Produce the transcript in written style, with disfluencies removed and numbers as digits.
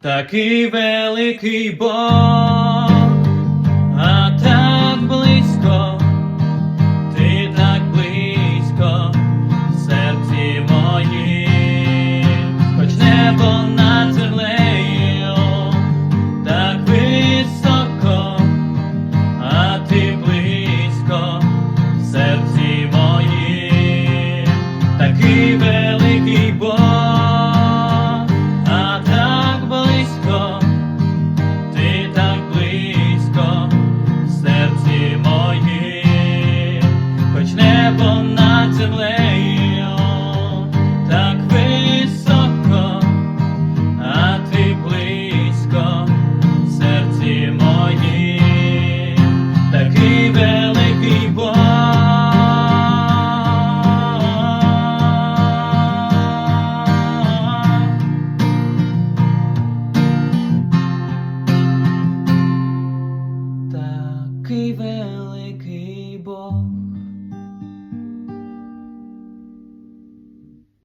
Такий великий Бог, а так близько, ти так близько в серці моїм, хоч небо над землею так високо, а ти близько в серці моїм, такий великий Бог. Небо над землею так високо, а ти близько в серці моїм, такий великий Бог. Такий великий Бог.